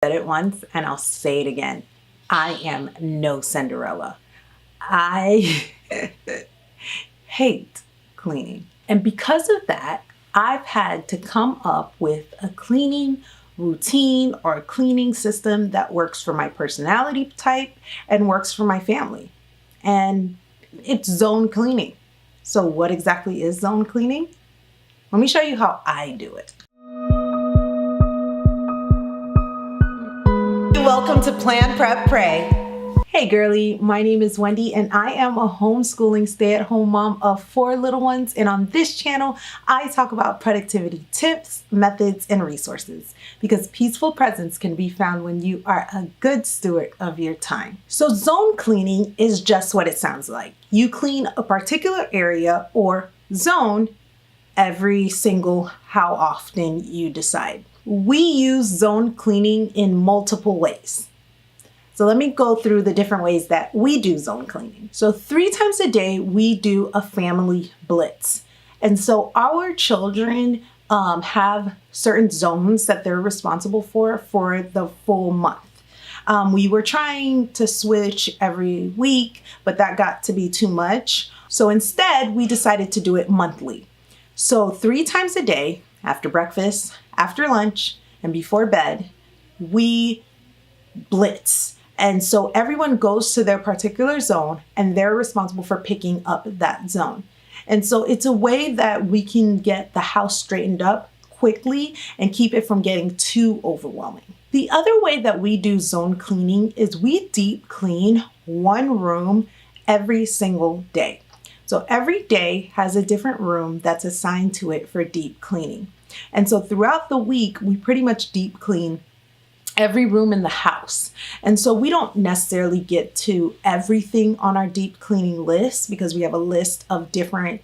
said it once and I'll say it again. I am no Cinderella. I hate cleaning. And because of that, I've had to come up with a cleaning routine or a cleaning system that works for my personality type and works for my family. And it's zone cleaning. So what exactly is zone cleaning? Let me show you how I do it. Welcome to Plan, Prep, Pray. Hey girlie, my name is Wendy and I am a homeschooling stay-at-home mom of 4 little ones, and on this channel I talk about productivity tips, methods, and resources because peaceful presence can be found when you are a good steward of your time. So zone cleaning is just what it sounds like. You clean a particular area or zone every single how often you decide. We use zone cleaning in multiple ways. So let me go through the different ways that we do zone cleaning. So 3 times a day, we do a family blitz. And so our children have certain zones that they're responsible for the full month. We were trying to switch every week, but that got to be too much. So instead, we decided to do it monthly. So 3 times a day, after breakfast, after lunch, and before bed, we blitz. And so everyone goes to their particular zone and they're responsible for picking up that zone. And so it's a way that we can get the house straightened up quickly and keep it from getting too overwhelming. The other way that we do zone cleaning is we deep clean one room every single day. So every day has a different room that's assigned to it for deep cleaning. And so throughout the week, we pretty much deep clean every room in the house. And so we don't necessarily get to everything on our deep cleaning list because we have a list of different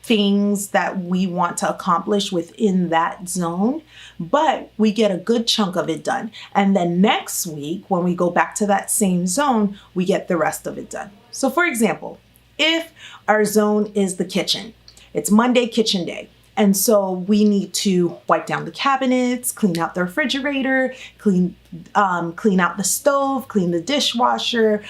things that we want to accomplish within that zone, but we get a good chunk of it done. And then next week, when we go back to that same zone, we get the rest of it done. So for example, if our zone is the kitchen, it's Monday kitchen day. And so we need to wipe down the cabinets, clean out the refrigerator, clean out the stove, clean the dishwasher,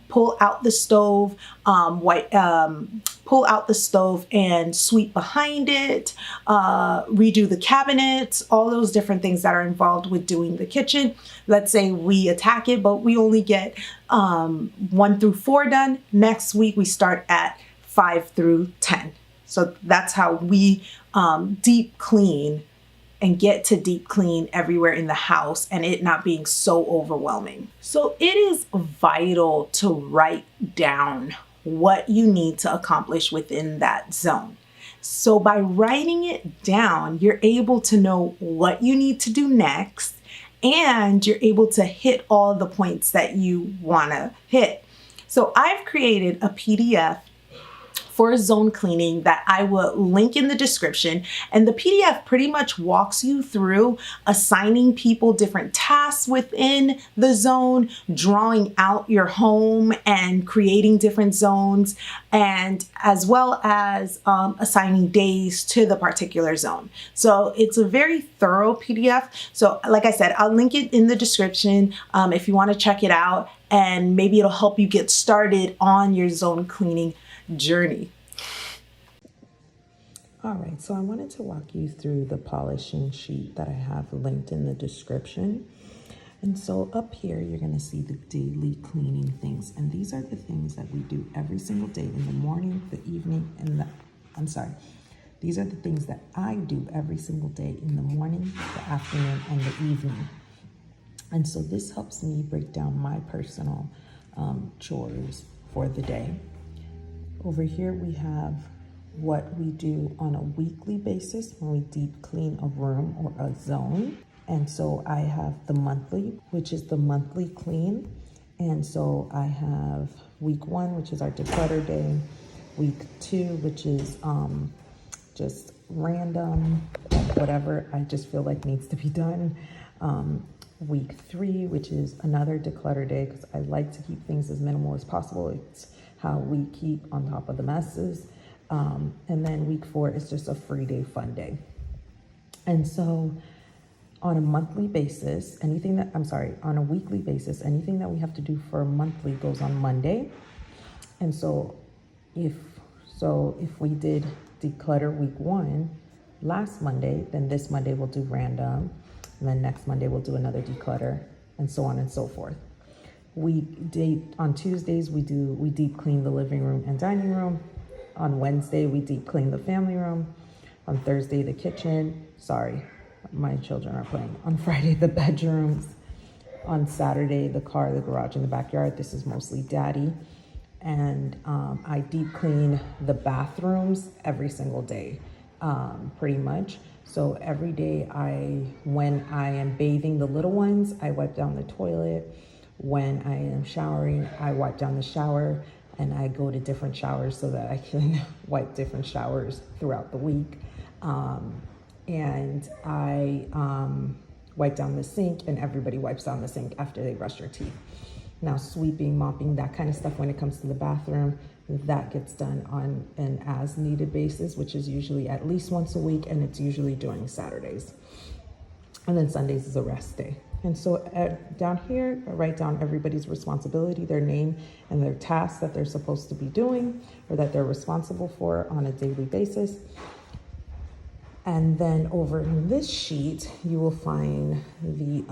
pull out the stove, pull out the stove and sweep behind it, redo the cabinets, all those different things that are involved with doing the kitchen. Let's say we attack it, but we only get 1 through 4 done. Next week, we start at 5 through 10. So that's how we deep clean and get to deep clean everywhere in the house and it not being so overwhelming. So it is vital to write down what you need to accomplish within that zone. So by writing it down, you're able to know what you need to do next and you're able to hit all the points that you want to hit. So I've created a PDF for zone cleaning that I will link in the description. And the PDF pretty much walks you through assigning people different tasks within the zone, drawing out your home and creating different zones, and as well as assigning days to the particular zone. So it's a very thorough PDF. So like I said, I'll link it in the description if you want to check it out, and maybe it'll help you get started on your zone cleaning journey. All right, so I wanted to walk you through the polishing sheet that I have linked in the description. And so up here, you're gonna see the daily cleaning things. And these are the things that we do every single day in the morning, the evening, these are the things that I do every single day in the morning, the afternoon, and the evening. And so this helps me break down my personal chores for the day. Over here, we have what we do on a weekly basis when we deep clean a room or a zone. And so I have the monthly, which is the monthly clean. And so I have week 1, which is our declutter day. Week 2, which is just random, whatever I just feel like needs to be done. Week 3, which is another declutter day, because I like to keep things as minimal as possible. It's how we keep on top of the messes. And then week 4 is just a free day, fun day. And so On a monthly basis, on a weekly basis, anything that we have to do for monthly goes on Monday. And so if we did declutter week 1 last Monday, then this Monday we'll do random, and then next Monday we'll do another declutter, and so on and so forth. On Tuesdays we deep clean the living room and dining room. On Wednesday we deep clean the family room. On Thursday the kitchen. Sorry, my children are playing. On Friday the bedrooms. On Saturday the car, the garage, and the backyard. This is mostly daddy. And I deep clean the bathrooms every single day, pretty much. So every day when I am bathing the little ones, I wipe down the toilet. When I am showering, I wipe down the shower, and I go to different showers so that I can wipe different showers throughout the week. And I wipe down the sink, and everybody wipes down the sink after they brush their teeth. Now, sweeping, mopping, that kind of stuff when it comes to the bathroom, that gets done on an as needed basis, which is usually at least once a week, and it's usually during Saturdays. And then Sundays is a rest day. And so down here, I write down everybody's responsibility, their name, and their tasks that they're supposed to be doing or that they're responsible for on a daily basis. And then over in this sheet, you will find the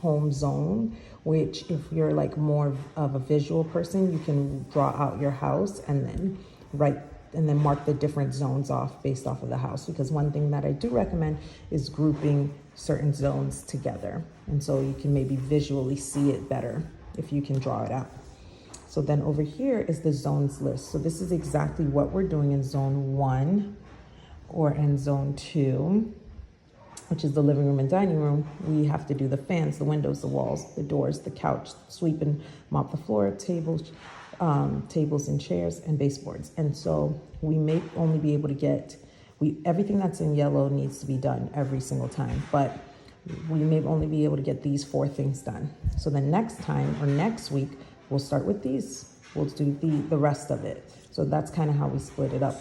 home zone, which if you're like more of a visual person, you can draw out your house and then mark the different zones off based off of the house. Because one thing that I do recommend is grouping certain zones together. And so you can maybe visually see it better if you can draw it out. So then over here is the zones list. So this is exactly what we're doing in zone 1 or in zone 2, which is the living room and dining room. We have to do the fans, the windows, the walls, the doors, the couch, sweep and mop the floor, tables and chairs, and baseboards. And so we may only be able to get, everything that's in yellow needs to be done every single time, but we may only be able to get these 4 things done. So then next time or next week, we'll start with these. We'll do the rest of it. So that's kind of how we split it up.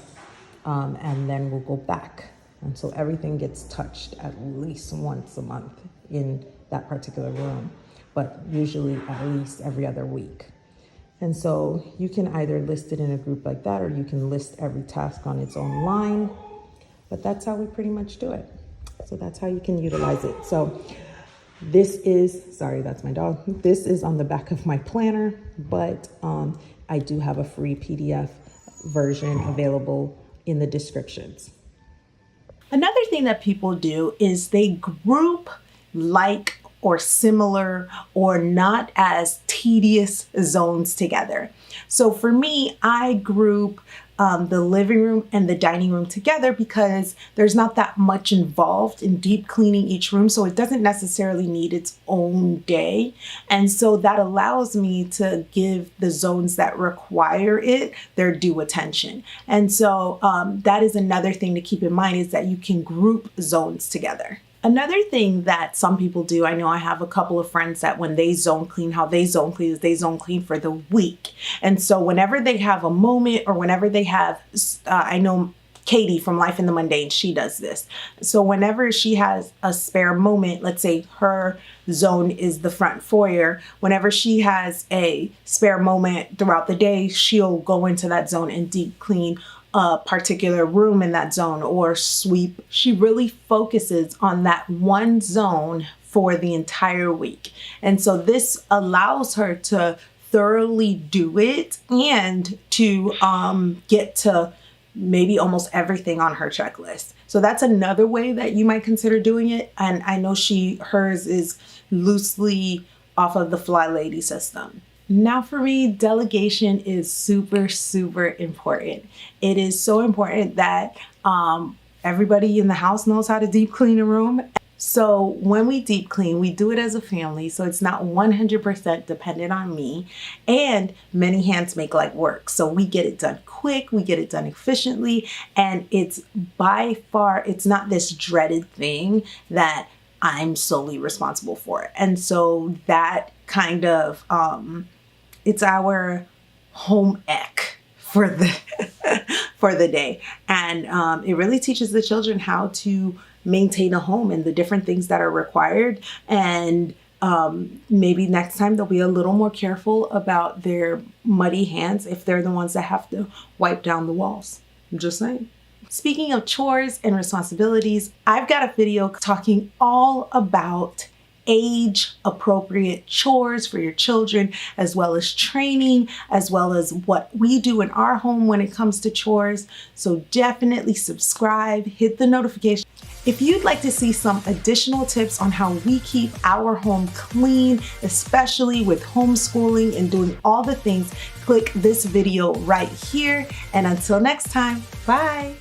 And then we'll go back. And so everything gets touched at least once a month in that particular room, but usually at least every other week. And so you can either list it in a group like that, or you can list every task on its own line, but that's how we pretty much do it. So that's how you can utilize it. So this is, sorry, that's my dog. This is on the back of my planner, but I do have a free PDF version available in the descriptions. Another thing that people do is they group like or similar or not as tedious zones together. So for me, I group the living room and the dining room together because there's not that much involved in deep cleaning each room. So it doesn't necessarily need its own day. And so that allows me to give the zones that require it their due attention. And so that is another thing to keep in mind, is that you can group zones together. Another thing that some people do, I know I have a couple of friends that when they zone clean, how they zone clean is they zone clean for the week. And so whenever they have a moment or whenever they have, I know Katie from Life in the Mundane, she does this. So whenever she has a spare moment, let's say her zone is the front foyer, whenever she has a spare moment throughout the day, she'll go into that zone and deep clean a particular room in that zone or sweep. She really focuses on that one zone for the entire week. And so this allows her to thoroughly do it and to get to maybe almost everything on her checklist. So that's another way that you might consider doing it. And I know hers is loosely off of the Fly Lady system. Now for me, delegation is super, super important. It is so important that everybody in the house knows how to deep clean a room. So when we deep clean, we do it as a family. So it's not 100% dependent on me, and many hands make light work. So we get it done quick, we get it done efficiently. And it's by far, it's not this dreaded thing that I'm solely responsible for. And so that kind of, it's our home ec for the for the day. And it really teaches the children how to maintain a home and the different things that are required. And maybe next time they'll be a little more careful about their muddy hands if they're the ones that have to wipe down the walls. I'm just saying. Speaking of chores and responsibilities, I've got a video talking all about age-appropriate chores for your children, as well as training, as well as what we do in our home when it comes to chores. So definitely subscribe, hit the notification. If you'd like to see some additional tips on how we keep our home clean, especially with homeschooling and doing all the things, click this video right here. And until next time, bye.